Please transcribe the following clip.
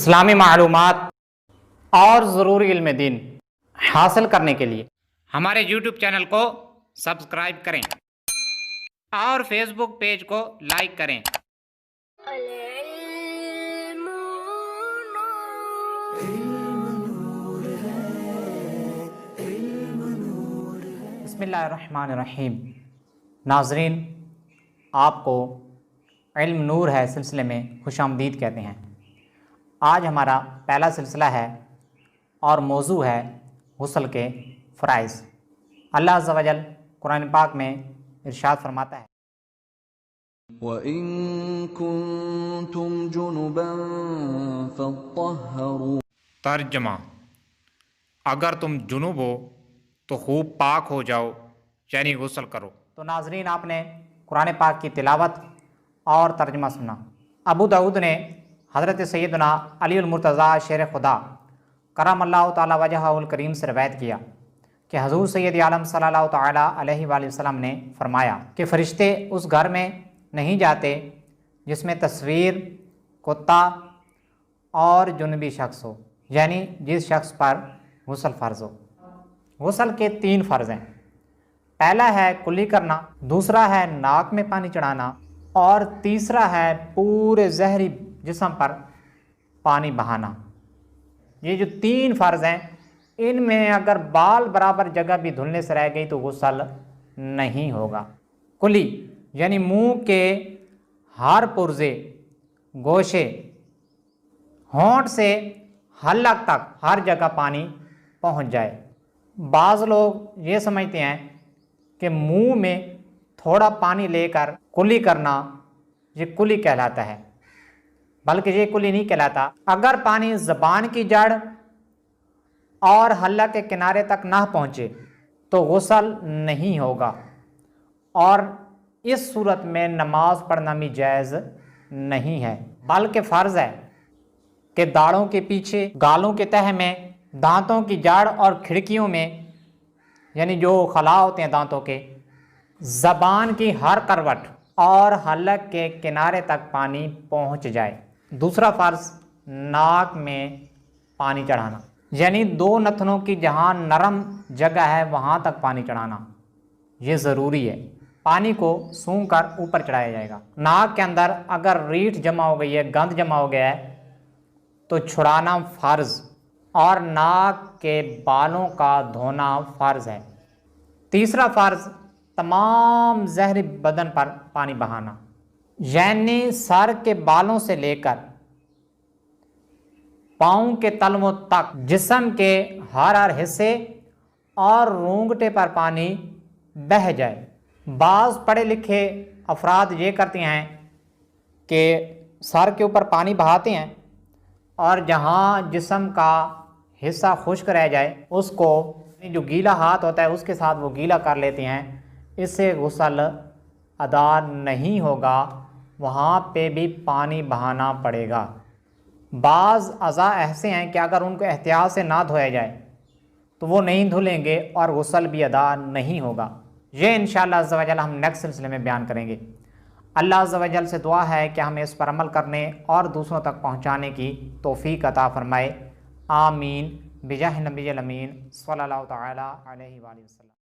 इस्लामी मालूमात और ज़रूरी इल्म दीन हासिल करने के लिए हमारे YouTube चैनल को सब्सक्राइब करें और फेसबुक पेज को लाइक करें। बिस्मिल्लाहिर्रहमानिर्रहीम। नाज़रीन, आपको इल्म नूर है सिलसिले में खुशामदीद कहते हैं। आज हमारा पहला सिलसिला है और मौजू है गुस्ल के फ़राइज़। अल्लाह अज़्ज़ा व जल कुरान पाक में इरशाद फरमाता है, वइन कुंतुम जुनुबन फत्तहरू। तर्जमा, अगर तुम जुनूब हो तो खूब पाक हो जाओ, यानी गुस्ल करो। तो नाजरीन, आपने कुरान पाक की तिलावत और तर्जमा सुना। अबू दाऊद ने हज़रत सैयदना अली मुर्तज़ा शेर खुदा करमल्लाहु ताला वजहुल करीम से रवायत किया कि हज़ूर सैयद आलम सल्लल्लाहु ताला अलैहि वसल्लम ने फरमाया कि फ़रिश्ते उस घर में नहीं जाते जिसमें तस्वीर, कुत्ता और जुनबी शख्स हो, यानी जिस शख्स पर गुस्ल फ़र्ज़ हो। गुस्ल के 3 फ़र्ज़ हैं। पहला है कुल्ली करना, दूसरा है नाक में पानी चढ़ाना और तीसरा है पूरे ज़हरी जिस्म पर पानी बहाना। ये जो 3 फ़र्ज़ हैं, इनमें अगर बाल बराबर जगह भी धुलने से रह गई तो गुस्ल नहीं होगा। कुल्ली यानी मुंह के हर पुर्जे, गोशे, होंठ से हलक तक हर जगह पानी पहुंच जाए। बाज़ लोग ये समझते हैं कि मुंह में थोड़ा पानी लेकर कुल्ली करना ये कुल्ली कहलाता है, बल्कि ये कुल्ली नहीं कहलाता। अगर पानी ज़बान की जड़ और हल्क के किनारे तक ना पहुँचे तो गुस्ल नहीं होगा और इस सूरत में नमाज पढ़ना भी जायज़ नहीं है, बल्कि फ़र्ज़ है कि दाढ़ों के पीछे, गालों के तह में, दांतों की जड़ और खिड़कियों में, यानी जो खला होते हैं दांतों के, ज़बान की हर करवट और हलक के किनारे तक पानी पहुंच जाए। दूसरा फ़र्ज़ नाक में पानी चढ़ाना, यानी 2 नथनों की जहां नरम जगह है वहां तक पानी चढ़ाना, ये ज़रूरी है। पानी को सूंघ कर ऊपर चढ़ाया जाएगा। नाक के अंदर अगर रीठ जमा हो गई है, गंद जमा हो गया है तो छुड़ाना फ़र्ज़ और नाक के बालों का धोना फ़र्ज़ है। तीसरा फ़र्ज़ तमाम ज़हरी बदन पर पानी बहाना, यानी सर के बालों से लेकर पाँव के तलवों तक जिस्म के हर हिस्से और रूंगटे पर पानी बह जाए। बाज़ पढ़े लिखे अफराद ये करते हैं कि सर के ऊपर पानी बहाते हैं और जहाँ जिस्म का हिस्सा खुश्क रह जाए उसको, जो गीला हाथ होता है उसके साथ वो गीला कर लेते हैं। इससे गुस्ल अदा नहीं होगा, वहाँ पे भी पानी बहाना पड़ेगा। बाज़ अज़ा ऐसे हैं कि अगर उनको एहतियात से ना धोया जाए तो वो नहीं धुलेंगे और गुस्ल भी अदा नहीं होगा। ये इंशाअल्लाह अज़्ज़ा व जल हम नेक्स्ट सिलसिले में बयान करेंगे। अल्लाह अज़्ज़ा व जल से दुआ है कि हमें इस पर अमल करने और दूसरों तक पहुँचाने की तौफ़ीक़ अता फ़रमाए। आमीन बिजाह नबी अमीन सल्लल्लाहु तआला अलैहि वसल्लम।